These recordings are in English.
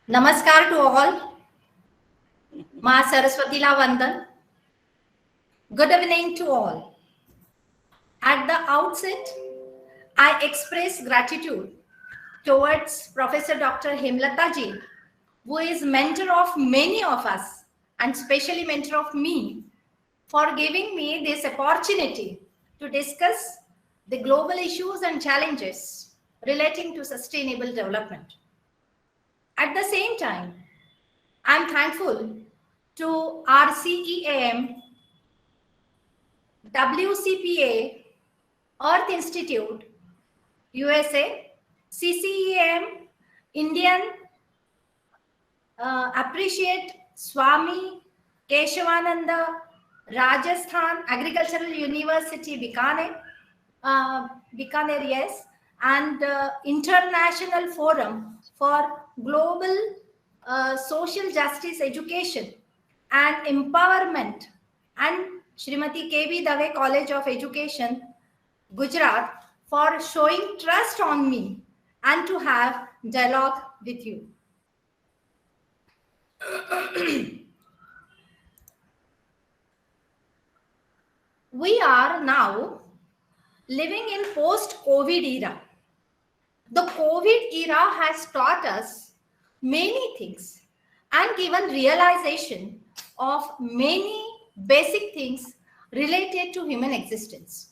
Namaskar to all. Ma Saraswati La Vandan. Good evening to all. At the outset, I express gratitude towards Professor Dr. Hemlata ji, who is mentor of many of us and especially mentor of me, for giving me this opportunity to discuss the global issues and challenges relating to sustainable development. At the same time, I'm thankful to RCEAM, WCPA, Earth Institute, USA, CCEM, Indian, appreciate Swami Keshavananda, Rajasthan Agricultural University, Bikaner, yes, and International Forum for Global Social Justice Education and Empowerment, and Srimati K.B. Dave College of Education, Gujarat, for showing trust on me and to have dialogue with you. We are now living in post-COVID era. The COVID era has taught us many things and given realization of many basic things related to human existence.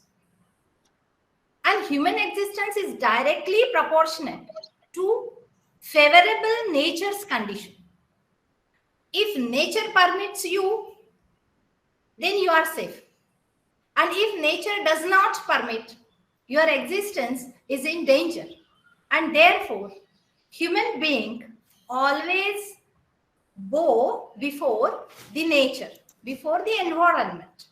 And human existence is directly proportionate to favorable nature's condition. If nature permits you, then you are safe. And if nature does not permit, your existence is in danger. And therefore, human being always bow before the nature, before the environment.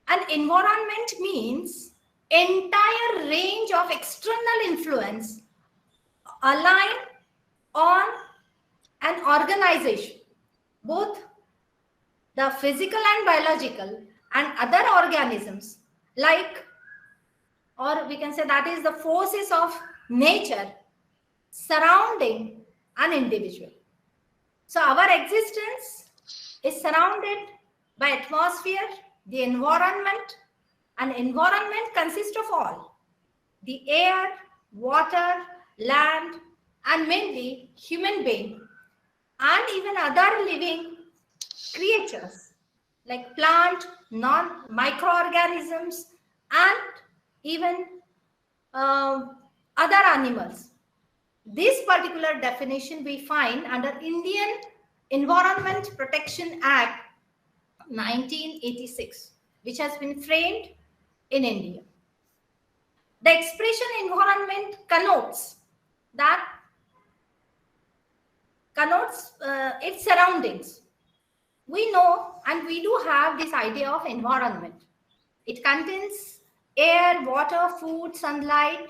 And environment means entire range of external influence align on an organization, both the physical and biological and other organisms, like, or we can say that is the forces of nature surrounding an individual. So our existence is surrounded by atmosphere, the environment, and environment consists of all: the air, water, land, and mainly human being, and even other living creatures like plant, microorganisms, and even other animals. This particular definition we find under Indian Environment Protection Act 1986, which has been framed in India. The expression environment connotes its surroundings. We know and we do have this idea of environment. It contains air, water, food, sunlight,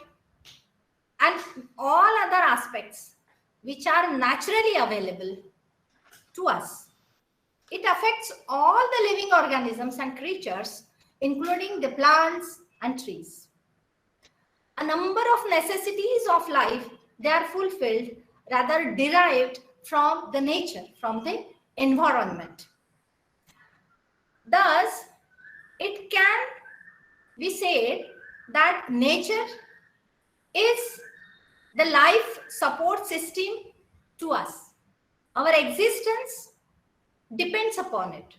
and all other aspects which are naturally available to us. It affects all the living organisms and creatures, including the plants and trees. A number of necessities of life, they are fulfilled, rather derived from the nature, from the environment. Thus, it can be said that nature is the life support system to us. Our existence depends upon it.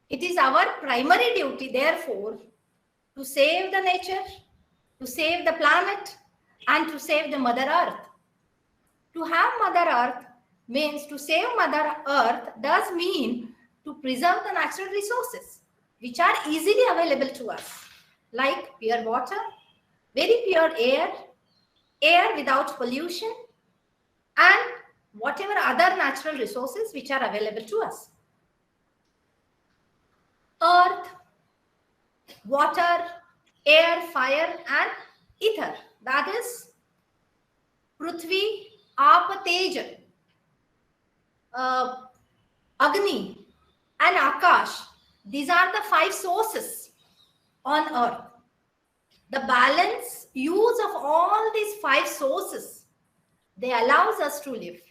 It is our primary duty, therefore, to save the nature, to save the planet, and to save the Mother Earth. To have Mother Earth means to save Mother Earth does mean to preserve the natural resources which are easily available to us, like pure water, very pure air, air without pollution, and whatever other natural resources which are available to us. Earth, water, air, fire, and ether. That is Prithvi, Apa, Teja, Agni, and Akash. These are the 5 sources on earth. The balance use of all these 5 sources They allows us to live.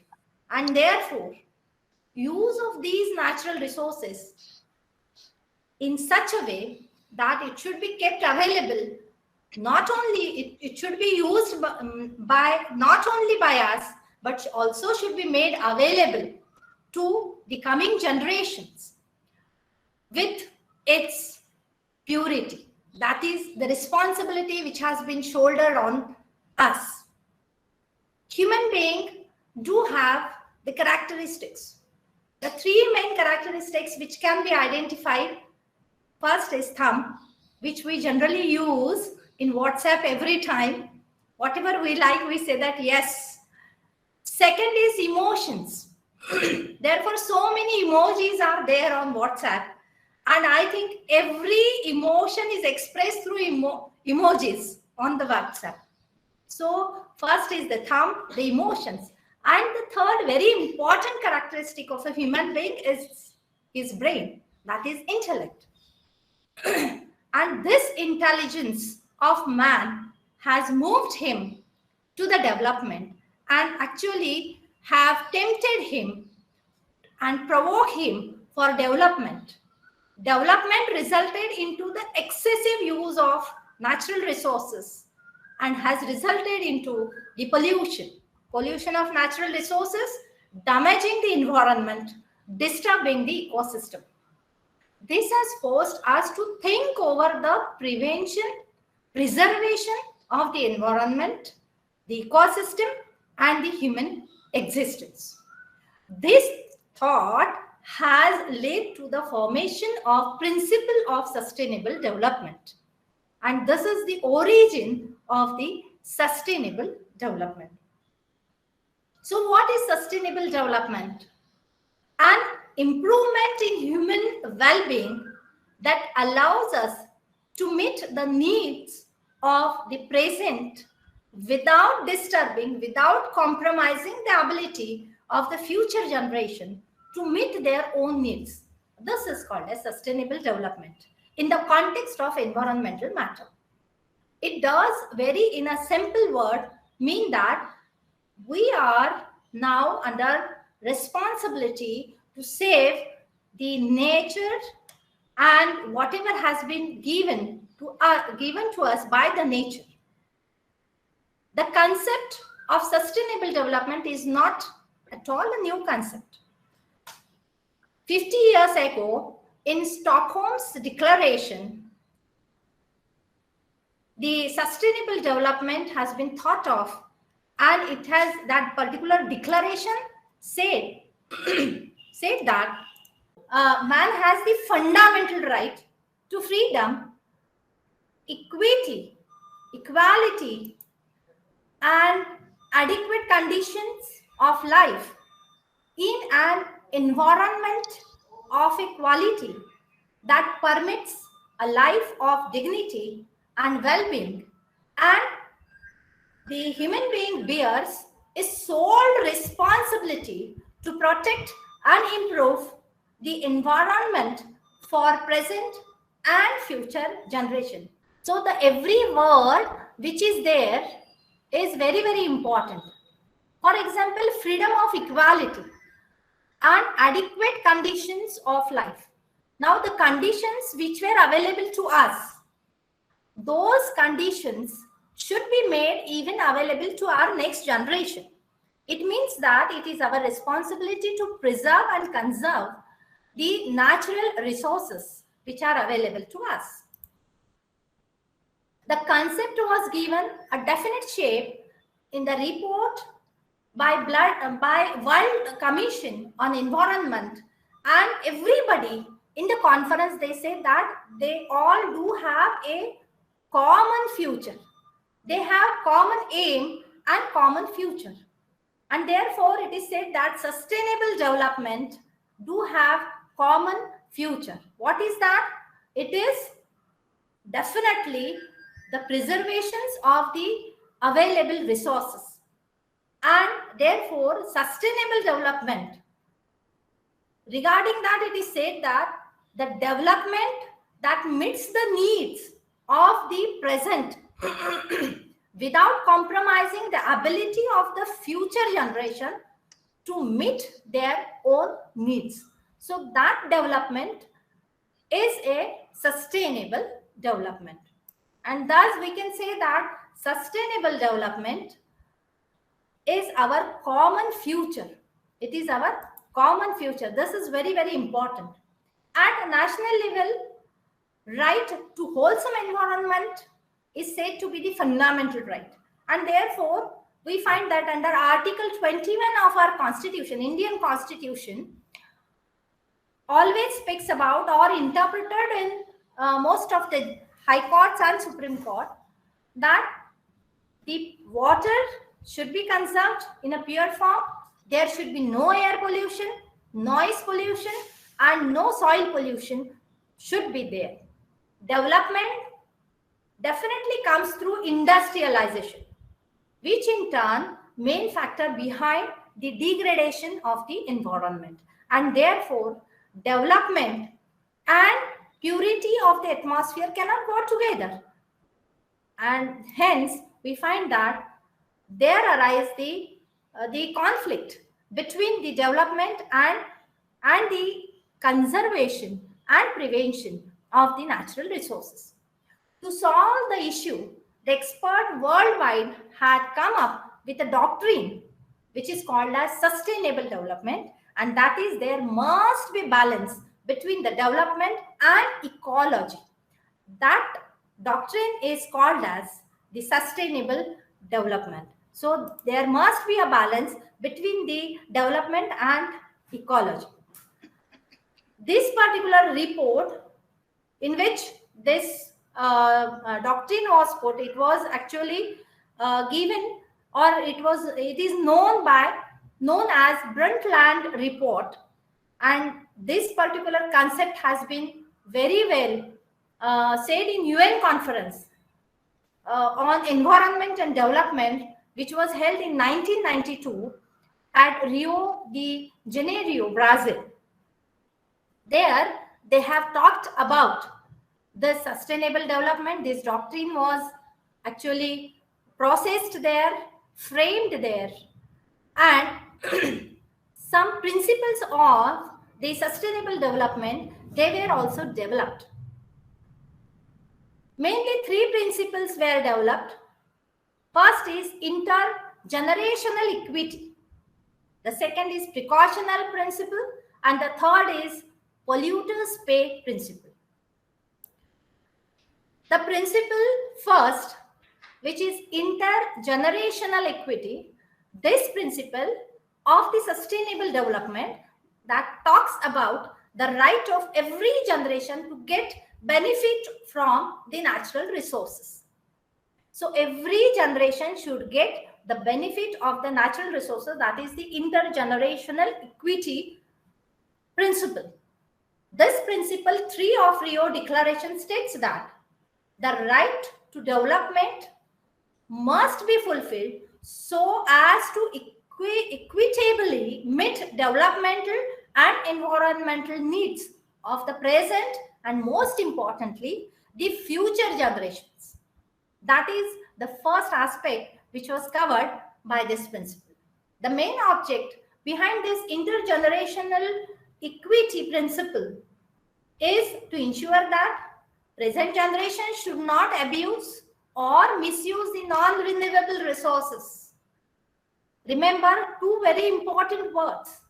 And therefore, use of these natural resources in such a way that it should be kept available. Not only it should be used by not only by us, but also should be made available to the coming generations with its purity. That is the responsibility which has been shouldered on us. Human beings do have the characteristics. The three main characteristics which can be identified. First is thumb, which we generally use in WhatsApp every time. Whatever we like, we say that yes. Second is emotions. Therefore, so many emojis are there on WhatsApp. And I think every emotion is expressed through emojis on the WhatsApp. So first is the thumb, the emotions. And the third very important characteristic of a human being is his brain, that is intellect. And this intelligence of man has moved him to the development and actually have tempted him and provoked him for development. Development resulted into the excessive use of natural resources and has resulted into the pollution of natural resources, damaging the environment, disturbing the ecosystem. This has forced us to think over the preservation of the environment, the ecosystem, and the human existence. This thought has led to the formation of principle of sustainable development. And this is the origin of the sustainable development. So what is sustainable development? An improvement in human well-being that allows us to meet the needs of the present without disturbing, without compromising the ability of the future generation to meet their own needs. This is called as sustainable development in the context of environmental matter. It does very, in a simple word, mean that we are now under responsibility to save the nature and whatever has been given to us by the nature. The concept of sustainable development is not at all a new concept. 50 years ago, in Stockholm's declaration, the sustainable development has been thought of, and it has, that particular declaration said that man has the fundamental right to freedom, equity, equality, and adequate conditions of life in an environment of equality that permits a life of dignity and well-being, and the human being bears a sole responsibility to protect and improve the environment for present and future generation. So the every word which is there is very, very important. For example, freedom of equality and adequate conditions of life. Now the conditions which were available to us, those conditions should be made even available to our next generation. It means that it is our responsibility to preserve and conserve the natural resources which are available to us. The concept was given a definite shape in the report by World Commission on Environment, and everybody in the conference, they said that they all do have a common future. They have common aim and common future. And therefore, it is said that sustainable development do have common future. What is that? It is definitely the preservations of the available resources. And therefore, sustainable development, regarding that, it is said that the development that meets the needs of the present without compromising the ability of the future generation to meet their own needs. So that development is a sustainable development. And thus we can say that sustainable development is our common future. It is our common future. This is very, very important. At a national level, right to wholesome environment is said to be the fundamental right. And therefore, we find that under Article 21 of our Constitution, Indian Constitution, always speaks about or interpreted in most of the High Courts and Supreme Court that the water should be conserved in a pure form. There should be no air pollution, noise pollution, and no soil pollution should be there. Development definitely comes through industrialization, which in turn main factor behind the degradation of the environment. And therefore, development and purity of the atmosphere cannot go together. And hence, we find that there arises the conflict between the development and the conservation and prevention of the natural resources. To solve the issue, the expert worldwide had come up with a doctrine which is called as sustainable development, and that is there must be balance between the development and ecology. That doctrine is called as the sustainable development. So there must be a balance between the development and ecology. This particular report in which this doctrine was put, it was actually given, or it is known as Brundtland report, and this particular concept has been very well said in UN conference on environment and development, which was held in 1992 at Rio de Janeiro, Brazil. There they have talked about the sustainable development. This doctrine was actually processed there, framed there, and some principles of the sustainable development, they were also developed. Mainly three principles were developed. First is intergenerational equity. The second is precautionary principle, and the third is Polluters Pay Principle. The principle first, which is intergenerational equity, this principle of the sustainable development that talks about the right of every generation to get benefit from the natural resources. So every generation should get the benefit of the natural resources, that is the intergenerational equity principle. This principle 3 of Rio Declaration states that the right to development must be fulfilled so as to equitably meet developmental and environmental needs of the present and, most importantly, the future generations. That is the first aspect which was covered by this principle. The main object behind this intergenerational equity principle is to ensure that present generation should not abuse or misuse the non-renewable resources. Remember two very important words: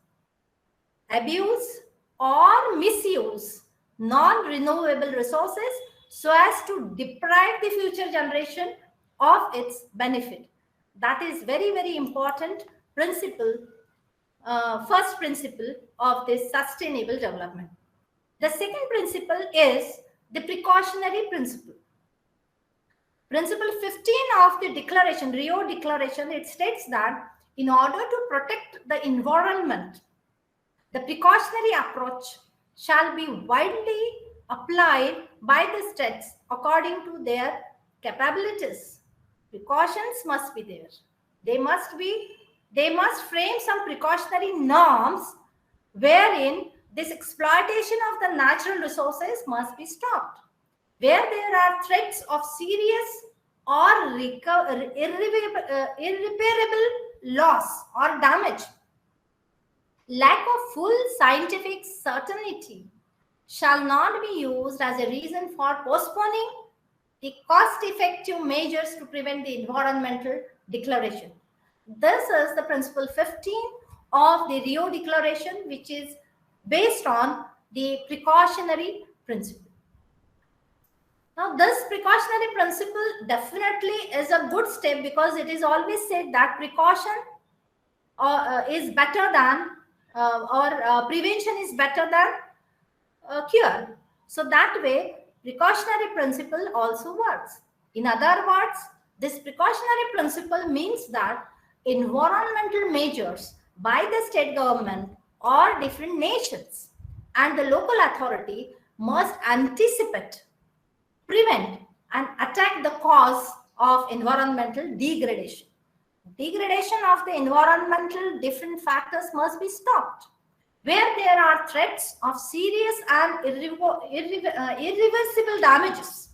abuse or misuse non-renewable resources so as to deprive the future generation of its benefit. That is very, very important principle, first principle of this sustainable development. The second principle is the precautionary principle. Principle 15 of the declaration, Rio Declaration, it states that in order to protect the environment, the precautionary approach shall be widely applied by the states according to their capabilities. Precautions must be there. They must frame some precautionary norms wherein this exploitation of the natural resources must be stopped. Where there are threats of serious or irreparable loss or damage. Lack of full scientific certainty shall not be used as a reason for postponing the cost-effective measures to prevent the environmental declaration. This is the principle 15 of the Rio Declaration, which is based on the precautionary principle. Now, this precautionary principle definitely is a good step, because it is always said that precaution is better than prevention is better than cure. So that way, precautionary principle also works. In other words, this precautionary principle means that environmental measures by the state government or different nations and the local authority must anticipate, prevent, and attack the cause of environmental degradation. Degradation of the environmental different factors must be stopped. Where there are threats of serious and irreversible damages,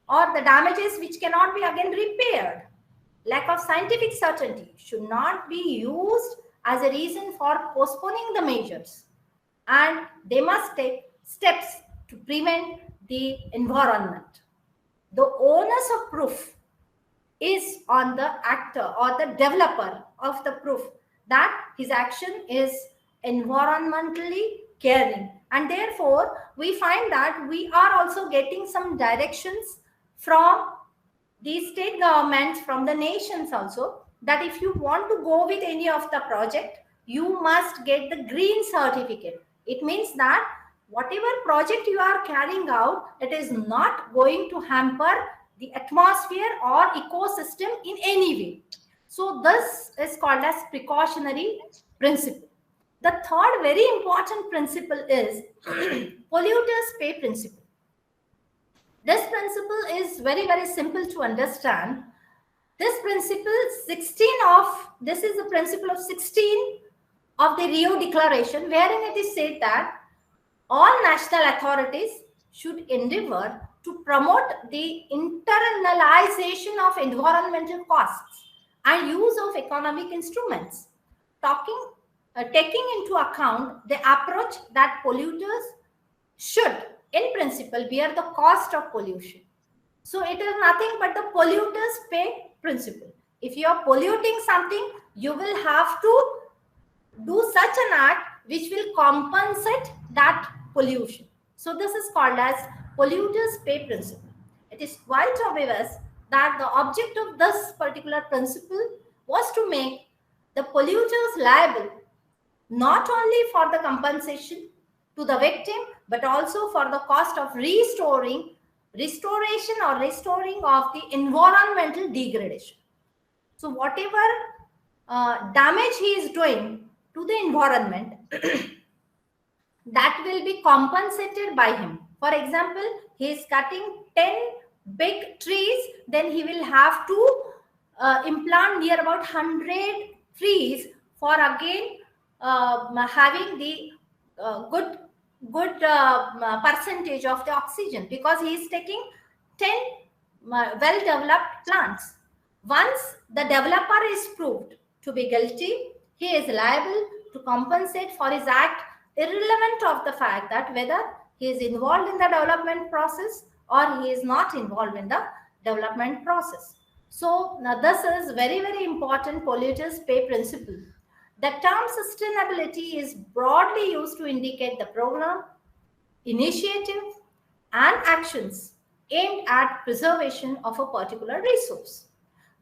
or the damages which cannot be again repaired, lack of scientific certainty should not be used as a reason for postponing the measures, and they must take steps to prevent the environment. The onus of proof is on the actor or the developer of the proof that his action is environmentally caring. And therefore, we find that we are also getting some directions from the state governments, from the nations also, that if you want to go with any of the project, you must get the green certificate. It means that whatever project you are carrying out, it is not going to hamper the atmosphere or ecosystem in any way. So this is called as precautionary principle. The third very important principle is polluters pay principle. This principle is very, very simple to understand. This principle 16 of, this is the principle of 16 of the Rio Declaration, wherein it is said that all national authorities should endeavor to promote the internalization of environmental costs and use of economic instruments, taking into account the approach that polluters should, in principle, bear the cost of pollution. So it is nothing but the polluters pay principle. If you are polluting something, you will have to do such an act which will compensate that pollution. So this is called as polluters pay principle. It is quite obvious that the object of this particular principle was to make the polluters liable not only for the compensation to the victim, but also for the cost of restoration or restoring of the environmental degradation. So whatever damage he is doing to the environment, that will be compensated by him. For example, he is cutting 10 big trees, then he will have to implant near about 100 trees for again having the good percentage of the oxygen, because he is taking 10 well-developed plants. Once the developer is proved to be guilty, he is liable to compensate for his act, irrelevant of the fact that whether he is involved in the development process or he is not involved in the development process. So now this is very, very important polluters pay principle. The term sustainability is broadly used to indicate the program, initiative, and actions aimed at preservation of a particular resource.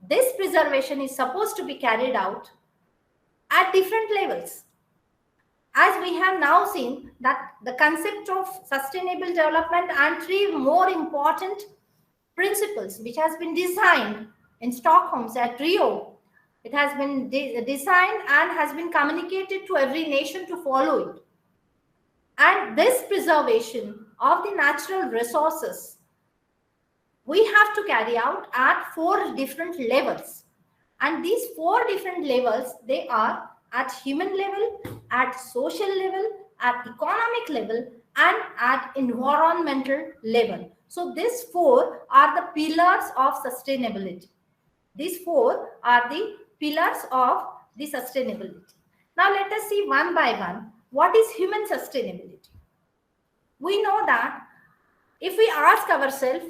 This preservation is supposed to be carried out at different levels. As we have now seen that the concept of sustainable development and three more important principles which has been designed in Stockholm at Rio, it has been designed and has been communicated to every nation to follow it. And this preservation of the natural resources, we have to carry out at 4 different levels. And these 4 different levels, they are at human level, at social level, at economic level, and at environmental level. So these four are the pillars of sustainability. These four are the pillars of the sustainability. Now let us see one by one, what is human sustainability? We know that if we ask ourselves,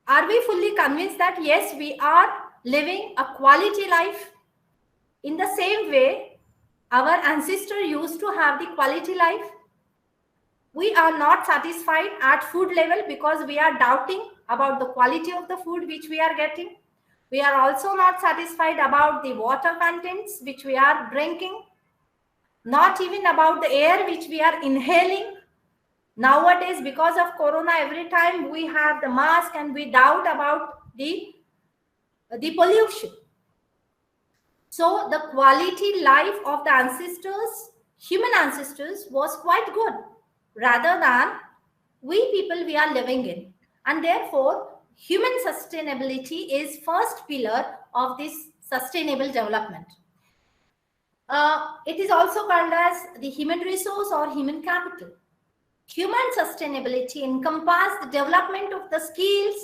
are we fully convinced that yes, we are living a quality life in the same way our ancestors used to have the quality life? We are not satisfied at food level because we are doubting about the quality of the food which we are getting. We are also not satisfied about the water contents which we are drinking, not even about the air which we are inhaling. Nowadays, because of corona, every time we have the mask and we doubt about the pollution. So the quality life of the ancestors, human ancestors, was quite good rather than we people we are living in. And therefore, human sustainability is first pillar of this sustainable development. It is also called as the human resource or human capital. Human sustainability encompasses the development of the skills,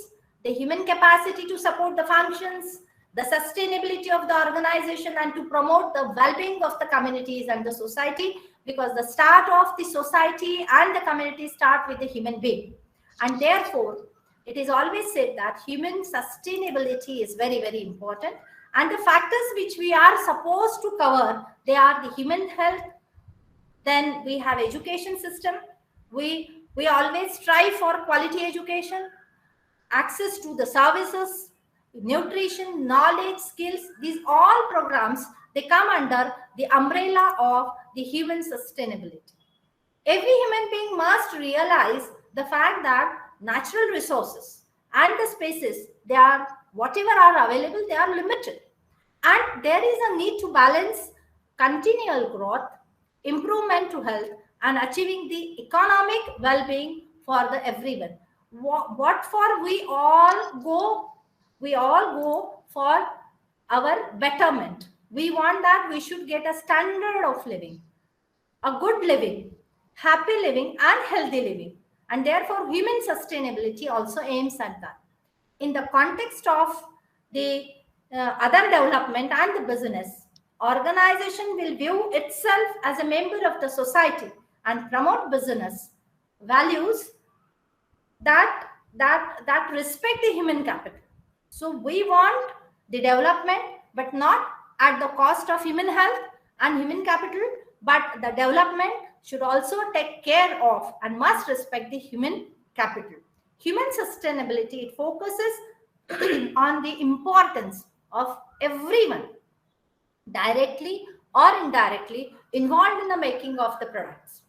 the human capacity to support the functions, the sustainability of the organization, and to promote the well-being of the communities and the society, because the start of the society and the community start with the human being. And therefore, it is always said that human sustainability is very, very important. And the factors which we are supposed to cover, they are the human health, then we have education system. We always strive for quality education, access to the services, nutrition, knowledge, skills. These all programs, they come under the umbrella of the human sustainability. Every human being must realize the fact that natural resources and the spaces, they are, whatever are available, they are limited. And there is a need to balance continual growth, improvement to health, and achieving the economic well-being for the everyone. What for we all go for our betterment. We want that we should get a standard of living, a good living, happy living, and healthy living. And therefore, human sustainability also aims at that. In the context of the other development and the business, organization will view itself as a member of the society and promote business values that respect the human capital. So we want the development, but not at the cost of human health and human capital, but the development should also take care of and must respect the human capital. Human sustainability, it focuses on the importance of everyone directly or indirectly involved in the making of the products.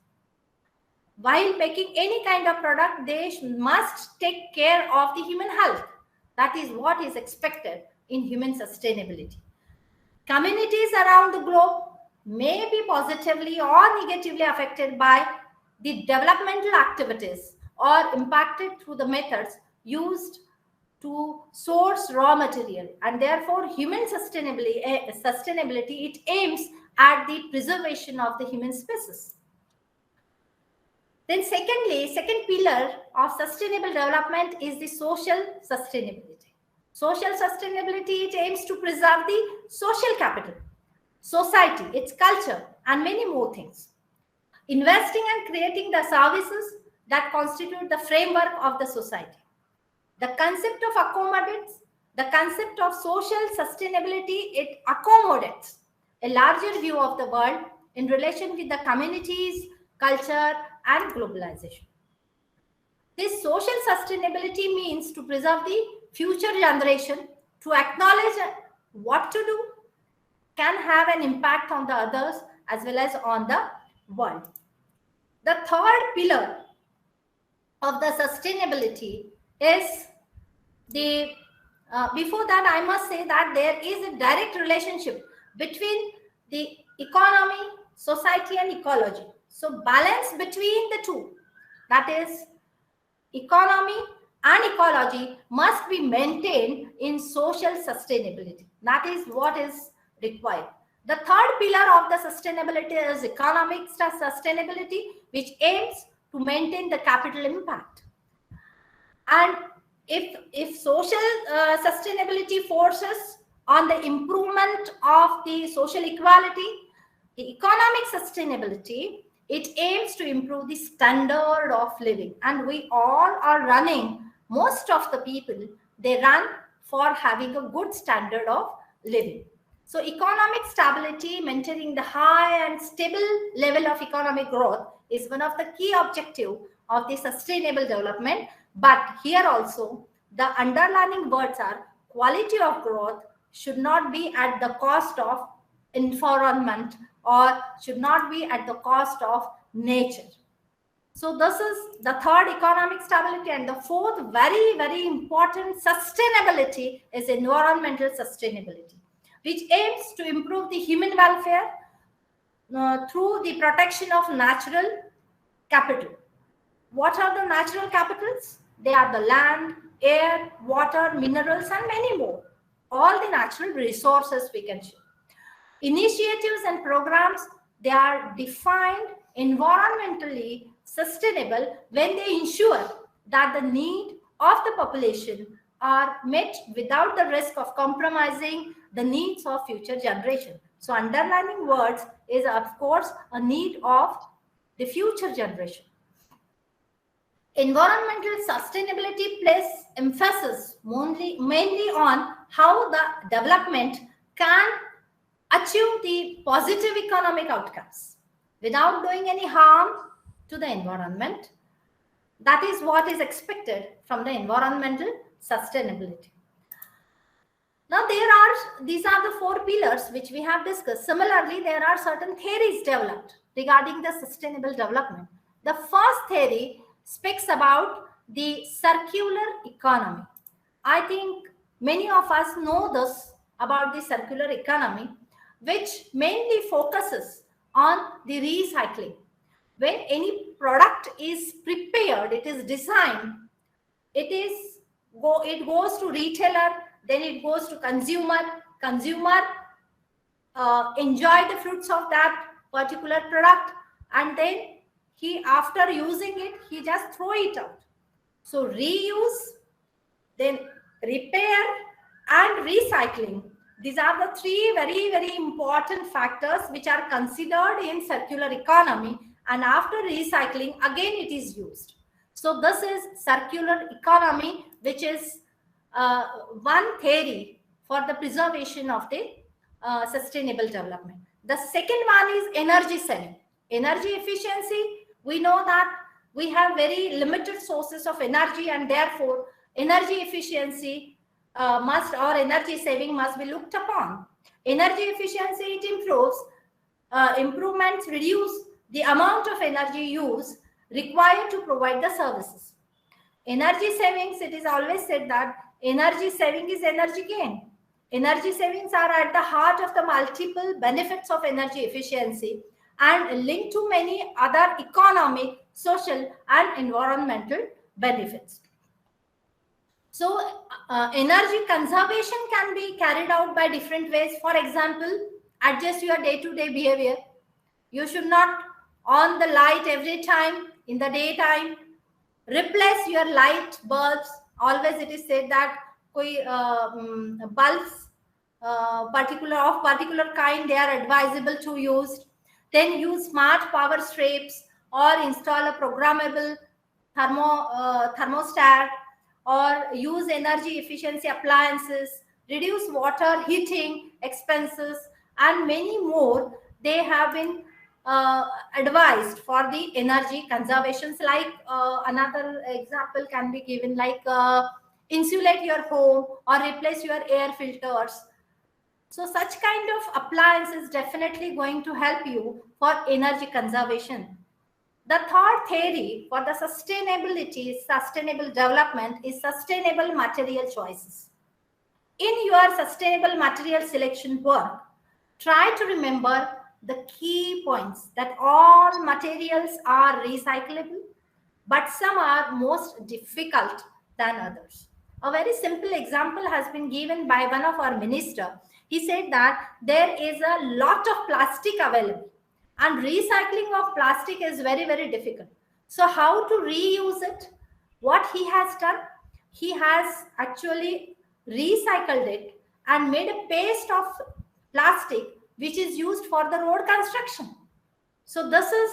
While making any kind of product, they must take care of the human health. That is what is expected in human sustainability. Communities around the globe may be positively or negatively affected by the developmental activities or impacted through the methods used to source raw material, and therefore human sustainability, it aims at the preservation of the human species. Then secondly, second pillar of sustainable development is the social sustainability. Social sustainability, it aims to preserve the social capital, society, its culture, and many more things. Investing and creating the services that constitute the framework of the society. The concept of accommodates, the concept of social sustainability, it accommodates a larger view of the world in relation with the communities, culture, and globalization. This social sustainability means to preserve the future generation, to acknowledge what to do, can have an impact on the others as well as on the world. The third pillar of the sustainability is the, before that I must say that there is a direct relationship between the economy, society, and ecology. So balance between the two, that is economy and ecology, must be maintained in social sustainability. That is what is required. The third pillar of the sustainability is economic sustainability, which aims to maintain the capital impact. And if social sustainability forces on the improvement of the social equality, the economic sustainability, it aims to improve the standard of living. And we all are running, most of the people, they run for having a good standard of living. So economic stability, maintaining the high and stable level of economic growth, is one of the key objectives of the sustainable development. But here also, the underlying words are quality of growth should not be at the cost of environment or should not be at the cost of nature. So this is the third, economic stability. And the fourth, very, very important, sustainability, is environmental sustainability, which aims to improve the human welfare through the protection of natural capital. What are the natural capitals? They are the land, air, water, minerals, and many more. All the natural resources we can show. Initiatives and programs, they are defined environmentally sustainable when they ensure that the need of the population are met without the risk of compromising the needs of future generation. So underlining words is, of course, a need of the future generation. Environmental sustainability places emphasis mainly on how the development can achieve the positive economic outcomes without doing any harm to the environment. That is what is expected from the environmental sustainability. Now these are the four pillars which we have discussed. Similarly, there are certain theories developed regarding the sustainable development. The first theory speaks about the circular economy. I think many of us know this about the circular economy, which mainly focuses on the recycling. When any product is prepared, it is designed, it goes to retailer, then it goes to consumer. Consumer enjoy the fruits of that particular product, and then he, after using it, he just throw it out. So reuse, then repair, and recycling. These are the three very, very important factors which are considered in circular economy. And after recycling, again it is used. So this is circular economy, which is one theory for the preservation of the sustainable development. The second one is energy saving. Energy efficiency. We know that we have very limited sources of energy, and therefore energy efficiency energy saving must be looked upon. Energy efficiency, it improvements reduce the amount of energy used required to provide the services. Energy savings, it is always said that energy saving is energy gain. Energy savings are at the heart of the multiple benefits of energy efficiency and linked to many other economic, social, and environmental benefits. So energy conservation can be carried out by different ways. For example, adjust your day-to-day behavior. You should not on the light every time in the daytime. Replace your light bulbs. Always it is said that bulbs particular kind, they are advisable to use. Then use smart power strips or install a programmable thermostat, or use energy efficiency appliances, reduce water heating expenses, and many more. They have been advised for the energy conservations. Like another example can be given, like insulate your home or replace your air filters. So such kind of appliance is definitely going to help you for energy conservation. The third theory for the sustainable development is sustainable material choices. In your sustainable material selection work, try to remember the key points that all materials are recyclable, but some are most difficult than others. A very simple example has been given by one of our ministers. He said that there is a lot of plastic available, and recycling of plastic is very, very difficult. So how to reuse it? What he has done? he has actually recycled it and made a paste of plastic which is used for the road construction. So this is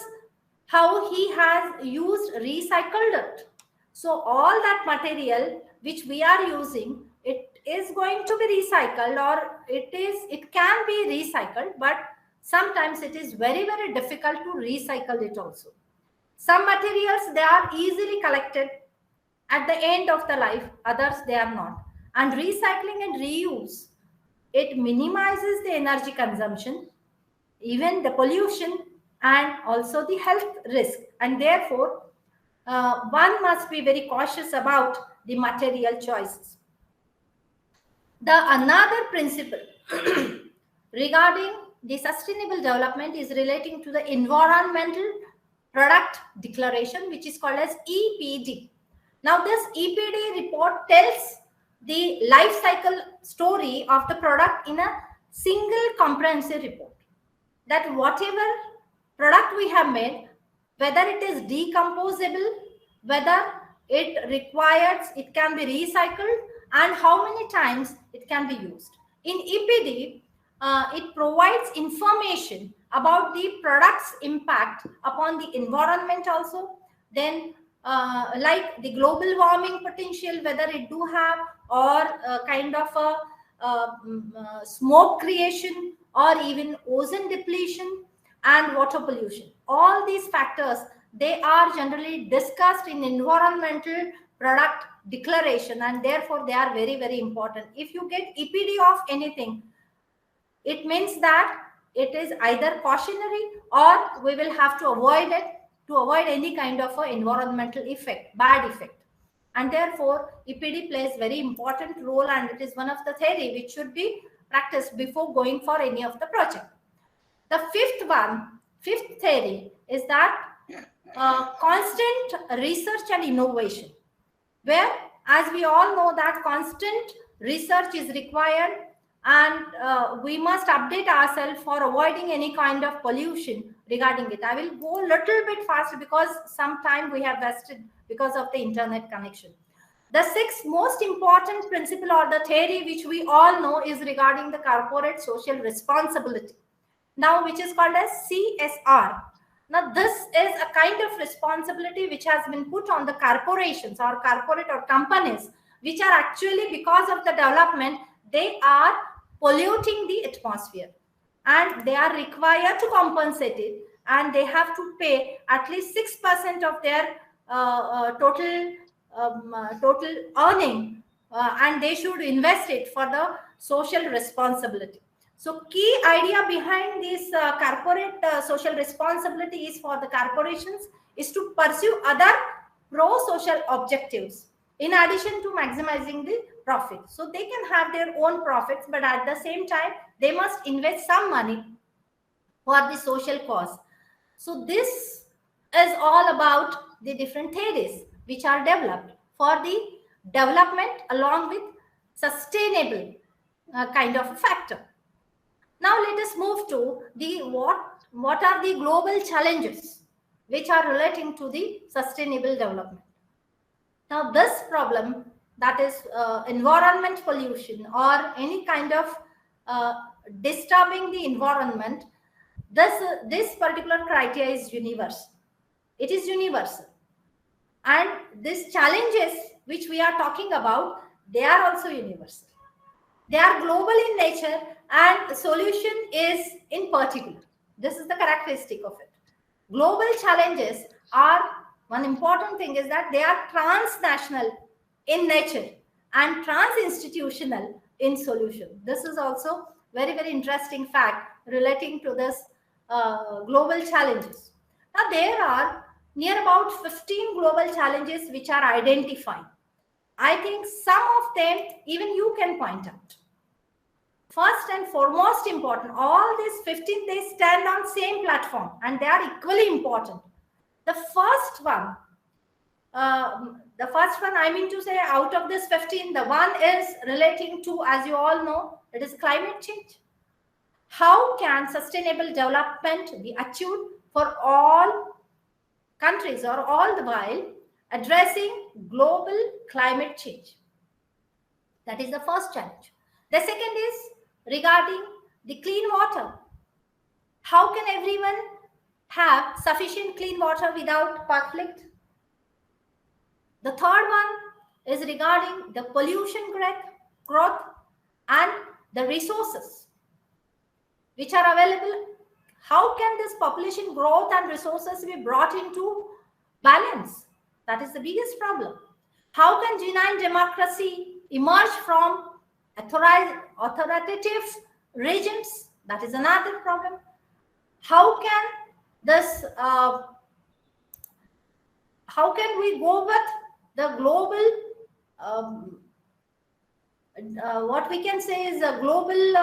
how he has used recycled it. So all that material which we are using, it is going to be recycled, or it can be recycled, but sometimes it is very, very difficult to recycle it also. Some materials, they are easily collected at the end of the life, others they are not. And recycling and reuse, it minimizes the energy consumption, even the pollution, and also the health risk. And therefore, one must be very cautious about the material choices. The another principle regarding the sustainable development is relating to the environmental product declaration, which is called as EPD. Now, this EPD report tells the life cycle story of the product in a single comprehensive report. That whatever product we have made, whether it is decomposable, whether it can be recycled, and how many times it can be used. In EPD, it provides information about the product's impact upon the environment also, then like the global warming potential, whether it do have, or kind of a smoke creation, or even ozone depletion and water pollution. All these factors, they are generally discussed in environmental product declaration, and therefore they are very, very important. If you get EPD of anything, it means that it is either cautionary, or we will have to avoid it, to avoid any kind of a environmental effect, bad effect. And therefore EPD plays very important role, and it is one of the theory which should be practiced before going for any of the project. The fifth theory is that constant research and innovation, where, as we all know, that constant research is required, and we must update ourselves for avoiding any kind of pollution regarding it. I will go a little bit faster because some time we have wasted because of the internet connection. The sixth most important principle, or the theory which we all know, is regarding the corporate social responsibility, now which is called as CSR. Now, this is a kind of responsibility which has been put on the corporations, or corporate or companies, which are actually, because of the development, they are polluting the atmosphere, and they are required to compensate it, and they have to pay at least 6% of their total earning, and they should invest it for the social responsibility. So key idea behind this corporate social responsibility is for the corporations is to pursue other pro-social objectives in addition to maximizing the profit. So they can have their own profits, but at the same time, they must invest some money for the social cause. So this is all about the different theories which are developed for the development along with sustainable kind of a factor. Now let us move to the what are the global challenges which are relating to the sustainable development. Now this problem, that is environment pollution or any kind of disturbing the environment, this particular criteria is universal. It is universal. And these challenges which we are talking about, they are also universal. They are global in nature, and the solution is in particular. This is the characteristic of it. Global challenges are, one important thing is that they are transnational in nature and trans-institutional in solution. This is also very, very interesting fact relating to this global challenges. Now, there are near about 15 global challenges which are identified. I think some of them even you can point out. First and foremost important, all these 15, they stand on same platform and they are equally important. The first one I mean to say, out of this 15, the one is relating to, as you all know, it is climate change. How can sustainable development be achieved for all countries or all the while addressing global climate change. That is the first challenge. The second is regarding the clean water. How can everyone have sufficient clean water without conflict? The third one is regarding the pollution growth and the resources which are available. How can this population growth and resources be brought into balance? That is the biggest problem. How can genuine democracy emerge from authoritative regimes? That is another problem. How can this? How can we go with the global? What we can say is a global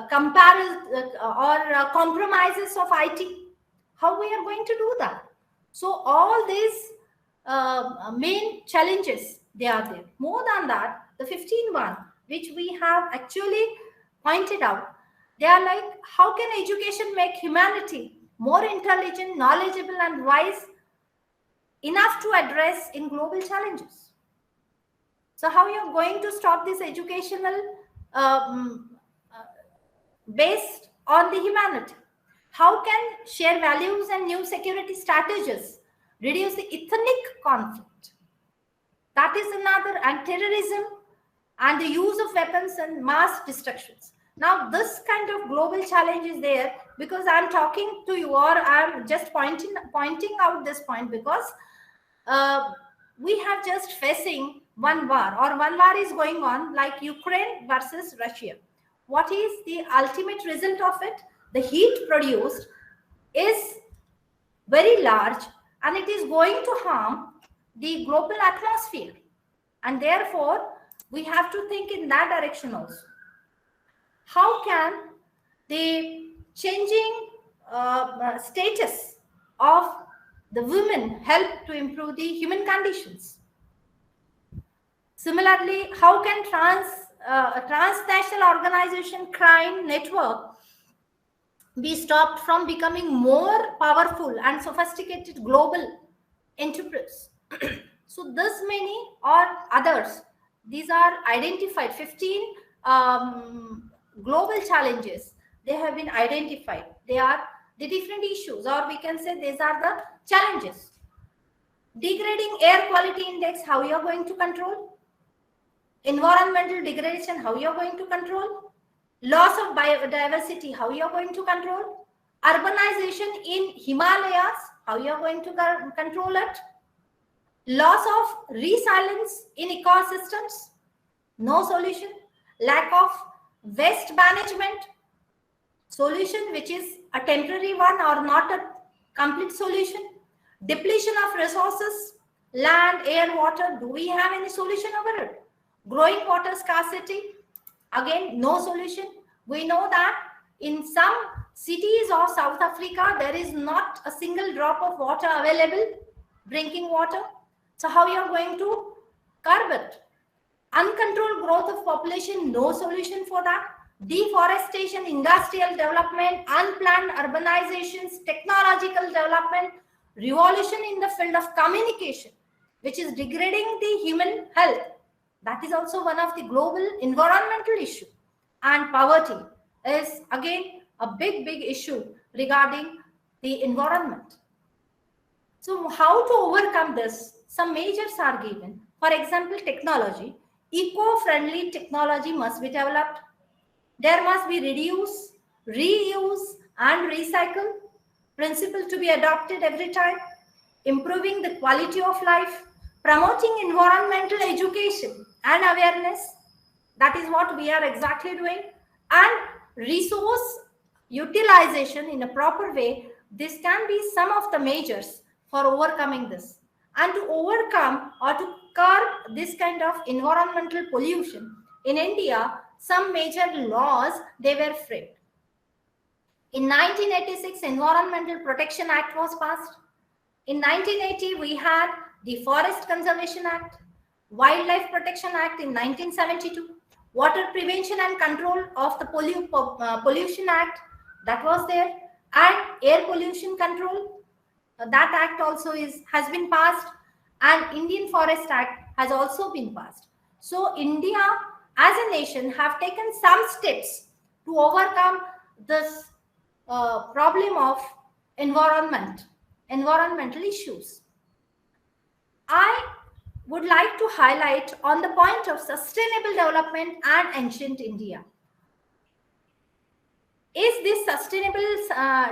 comparison or compromises of IT. How we are going to do that? So all these main challenges, they are there. More than that, the 15th one, which we have actually pointed out, they are like, how can education make humanity more intelligent, knowledgeable, and wise enough to address in global challenges? So how you are going to stop this educational based on the humanity? How can share values and new security strategies reduce the ethnic conflict? That is another, and terrorism and the use of weapons and mass destructions. Now, this kind of global challenge is there because I'm talking to you, or I'm just pointing out this point because we have just facing one war, or one war is going on, like Ukraine versus Russia. What is the ultimate result of it? The heat produced is very large and it is going to harm the global atmosphere. And therefore, we have to think in that direction also. How can the changing status of the women help to improve the human conditions? Similarly, how can a transnational organization crime network be stopped from becoming more powerful and sophisticated global enterprise? So this many or others, these are identified, 15 global challenges, they have been identified. They are the different issues, or we can say these are the challenges. Degrading air quality index, how you are going to control? Environmental degradation, how you are going to control? Loss of biodiversity, how you are going to control? Urbanization in Himalayas, how you are going to control it? Loss of resilience in ecosystems, no solution. Lack of waste management, solution which is a temporary one or not a complete solution. Depletion of resources, land, air, water, do we have any solution over it? Growing water scarcity, again, no solution. We know that in some cities of South Africa, there is not a single drop of water available, drinking water. So how you are going to curb it? Uncontrolled growth of population, no solution for that. Deforestation, industrial development, unplanned urbanizations, technological development, revolution in the field of communication, which is degrading the human health. That is also one of the global environmental issue. And poverty is again a big issue regarding the environment. So how to overcome this? Some measures are given. For example, technology. Eco-friendly technology must be developed. There must be reduce, reuse, and recycle principle to be adopted every time. Improving the quality of life. Promoting environmental education and awareness. That is what we are exactly doing. And resource utilization in a proper way. This can be some of the measures for overcoming this. And to overcome or to curb this kind of environmental pollution, in India, some major laws, they were framed. In 1986, Environmental Protection Act was passed. In 1980, we had the Forest Conservation Act, Wildlife Protection Act in 1972, Water Prevention and Control of the Pollution Act, that was there, and Air Pollution Control, that act also has been passed, and Indian Forest Act has also been passed. So India as a nation have taken some steps to overcome this problem of environmental issues. I would like to highlight on the point of sustainable development and ancient India. Is this sustainable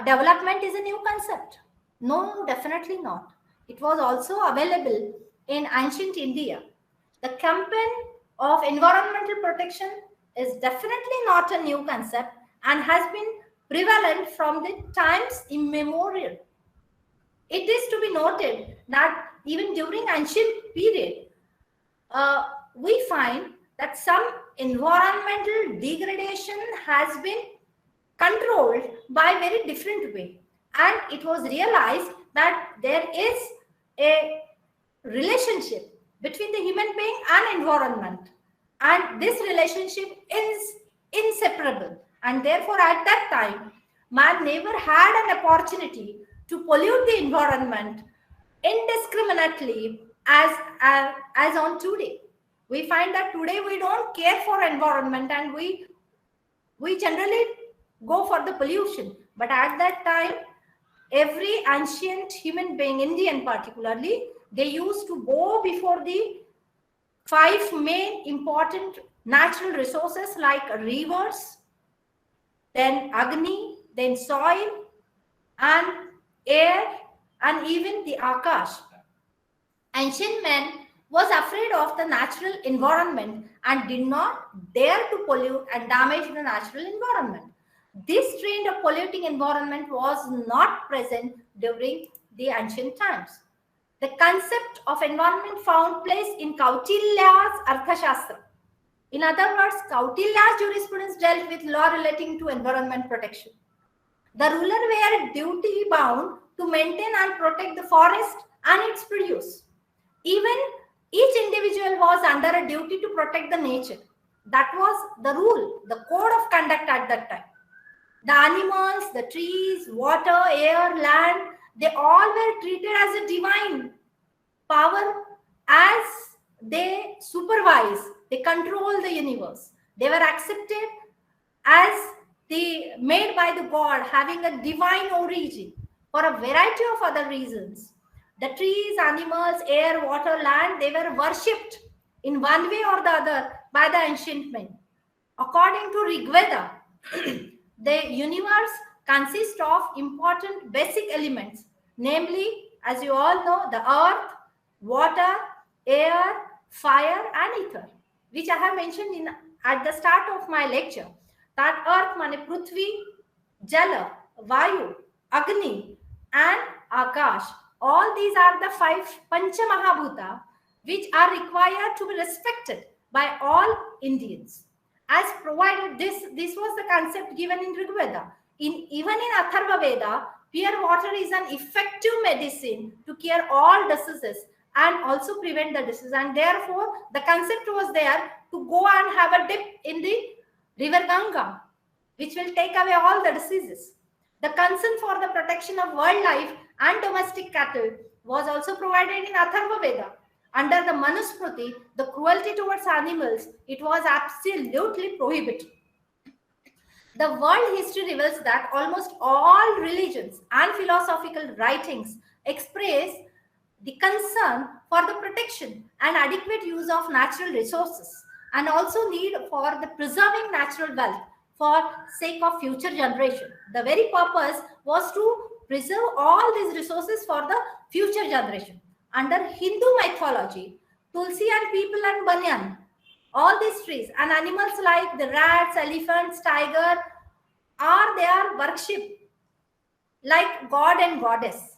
development is a new concept? No, definitely not. It was also available in ancient India. The campaign of environmental protection is definitely not a new concept and has been prevalent from the times immemorial. It is to be noted that even during ancient period, we find that some environmental degradation has been controlled by very different way, and it was realized that there is a relationship between the human being and environment, and this relationship is inseparable, and therefore at that time man never had an opportunity to pollute the environment indiscriminately as on today. We find that today we don't care for environment and we generally go for the pollution. But at that time, every ancient human being, Indian particularly, they used to go before the 5 main important natural resources like rivers, then Agni, then soil and air, and even the Akash. Ancient men was afraid of the natural environment and did not dare to pollute and damage the natural environment. This trend of polluting environment was not present during the ancient times. The concept of environment found place in Kautilya's Arthashastra. In other words, Kautilya's jurisprudence dealt with law relating to environment protection. The ruler were duty bound to maintain and protect the forest and its produce. Even each individual was under a duty to protect the nature. That was the rule, the code of conduct at that time. The animals, the trees, water, air, land, they all were treated as a divine power as they supervise, they control the universe. They were accepted as the made by the God, having a divine origin for a variety of other reasons. The trees, animals, air, water, land, they were worshipped in one way or the other by the ancient men. According to Rig Veda, the universe consists of important basic elements, namely, as you all know, the earth, water, air, fire, and ether, which I have mentioned at the start of my lecture. That earth means Prithvi, Jala, Vayu, Agni, and Akash. All these are the 5 Pancha Mahabhuta which are required to be respected by all Indians. As provided, this was the concept given in Rig Veda. Even in Atharva Veda, pure water is an effective medicine to cure all diseases and also prevent the disease. And therefore, the concept was there to go and have a dip in the river Ganga, which will take away all the diseases. The concern for the protection of wildlife and domestic cattle was also provided in Atharva Veda. Under the Manusmriti, the cruelty towards animals, it was absolutely prohibited. The world history reveals that almost all religions and philosophical writings express the concern for the protection and adequate use of natural resources, and also need for the preserving natural wealth for sake of future generation. The very purpose was to preserve all these resources for the future generation. Under Hindu mythology, Tulsi and people and banyan, all these trees and animals like the rats, elephants, tiger they are worshipped like god and goddess.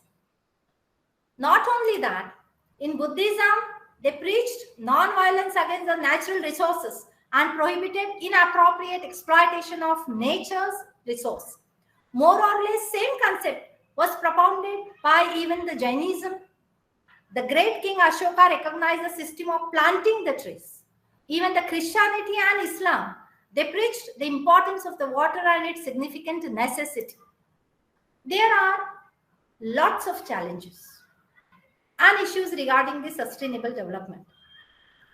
Not only that, in Buddhism, they preached non-violence against the natural resources and prohibited inappropriate exploitation of nature's resource. More or less same concept was propounded by even the Jainism. The great king Ashoka recognized the system of planting the trees. Even the Christianity and Islam, they preached the importance of the water and its significant necessity. There are lots of challenges. and issues regarding the sustainable development.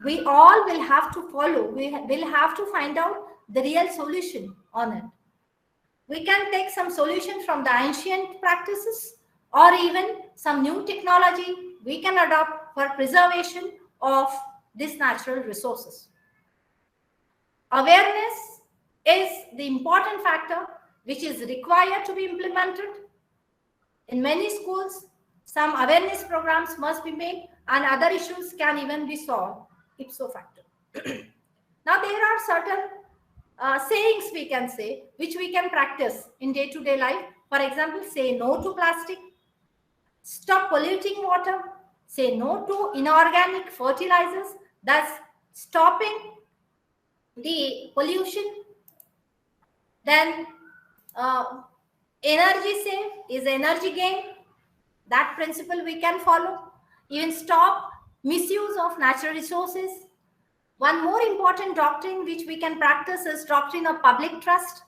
We all will have to follow, we will have to find out the real solution on it. We can take some solution from the ancient practices or even some new technology we can adopt for preservation of these natural resources. Awareness is the important factor which is required to be implemented. In many schools, some awareness programs must be made and other issues can even be solved ipso facto. Now, there are certain sayings we can say, which we can practice in day-to-day life. For example, say no to plastic, stop polluting water, say no to inorganic fertilizers, thus stopping the pollution. Then energy save is energy gain. That principle we can follow. Even stop misuse of natural resources. One more important doctrine which we can practice is doctrine of public trust.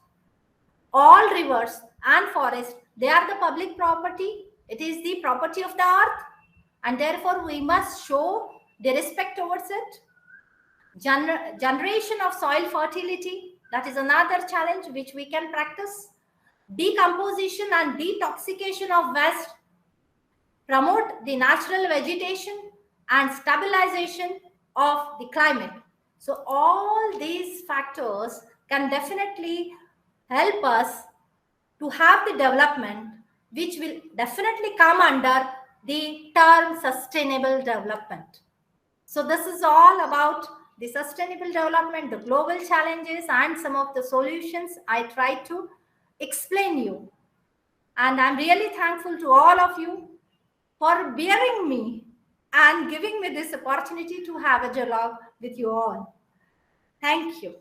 All rivers and forests, they are the public property. It is the property of the earth, and therefore we must show the respect towards it. Generation of soil fertility, that is another challenge which we can practice. Decomposition and detoxification of waste, promote the natural vegetation and stabilization of the climate. So all these factors can definitely help us to have the development which will definitely come under the term sustainable development. So this is all about the sustainable development, the global challenges and some of the solutions I tried to explain you. And I'm really thankful to all of you for bearing me and giving me this opportunity to have a dialogue with you all. Thank you.